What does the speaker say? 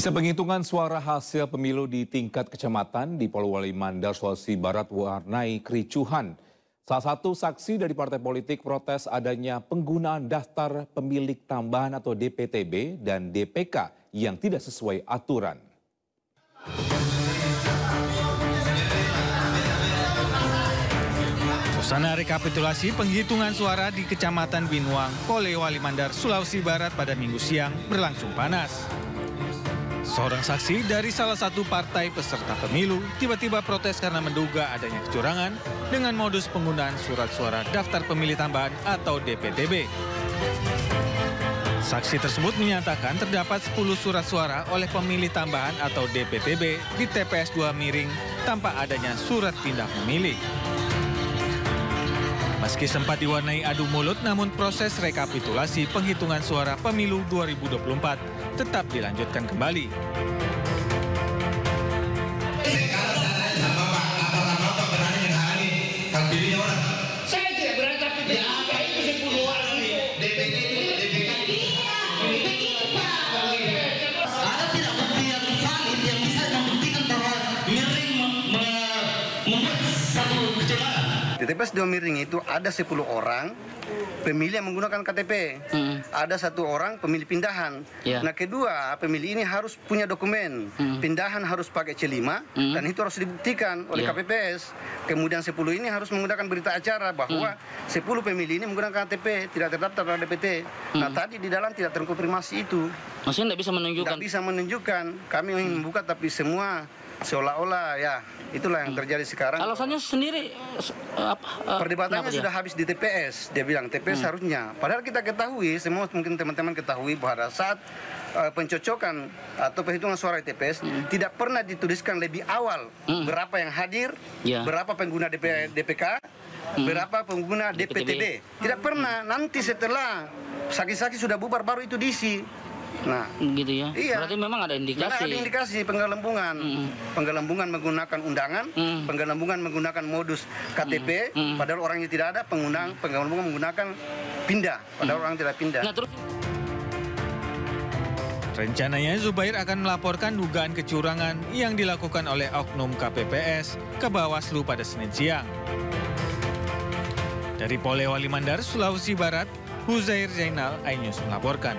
Bisa penghitungan suara hasil pemilu di tingkat kecamatan di Polewali Mandar, Sulawesi Barat warnai kericuhan. Salah satu saksi dari partai politik protes adanya penggunaan daftar pemilih tambahan atau DPTB dan DPK yang tidak sesuai aturan. Suasana rekapitulasi penghitungan suara di Kecamatan Binuang, Polewali Mandar, Sulawesi Barat pada Minggu siang berlangsung panas. Seorang saksi dari salah satu partai peserta pemilu tiba-tiba protes karena menduga adanya kecurangan dengan modus penggunaan surat suara daftar pemilih tambahan atau DPTB. Saksi tersebut menyatakan terdapat 10 surat suara oleh pemilih tambahan atau DPTB di TPS 2 Miring tanpa adanya surat pindah memilih. Meski sempat diwarnai adu mulut, namun proses rekapitulasi penghitungan suara pemilu 2024 tetap dilanjutkan kembali. Saya tidak berani, tapi apa itu 10 orang Ada tidak bukti yang valid yang bisa membuktikan bahwa Miring membuat satu kecurangan? Di TPS 2 Miring itu ada 10 orang pemilih yang menggunakan KTP. Ada 1 orang pemilih pindahan. Nah, kedua, pemilih ini harus punya dokumen. Pindahan harus pakai C5 dan itu harus dibuktikan oleh KPPS. Kemudian 10 ini harus menggunakan berita acara bahwa 10 pemilih ini menggunakan KTP, tidak terdaftar pada DPT. Nah, tadi di dalam tidak terkonfirmasi itu. Maksudnya tidak bisa menunjukkan? Tidak bisa menunjukkan. Kami ingin membuka tapi semua seolah-olah ya itulah yang terjadi sekarang. Alasannya sendiri perdebatannya sudah habis di TPS. Dia bilang TPS harusnya. Padahal kita ketahui, semua mungkin teman-teman ketahui pada saat pencocokan atau perhitungan suara di TPS tidak pernah dituliskan lebih awal berapa yang hadir, berapa pengguna DPK, berapa pengguna DPTB. Tidak pernah. Nanti setelah saksi-saksi sudah bubar baru itu diisi. Nah, gitu ya. Iya. Berarti memang ada indikasi. Karena ada indikasi penggelembungan. Penggelembungan menggunakan undangan, penggelembungan menggunakan modus KTP, padahal orangnya tidak ada, penggelembungan menggunakan pindah, padahal orang tidak pindah. Nah, terus Rencananya Zubair akan melaporkan dugaan kecurangan yang dilakukan oleh oknum KPPS ke Bawaslu pada Senin siang. Dari Polewali Mandar, Sulawesi Barat, Huzair Zainal, iNews melaporkan.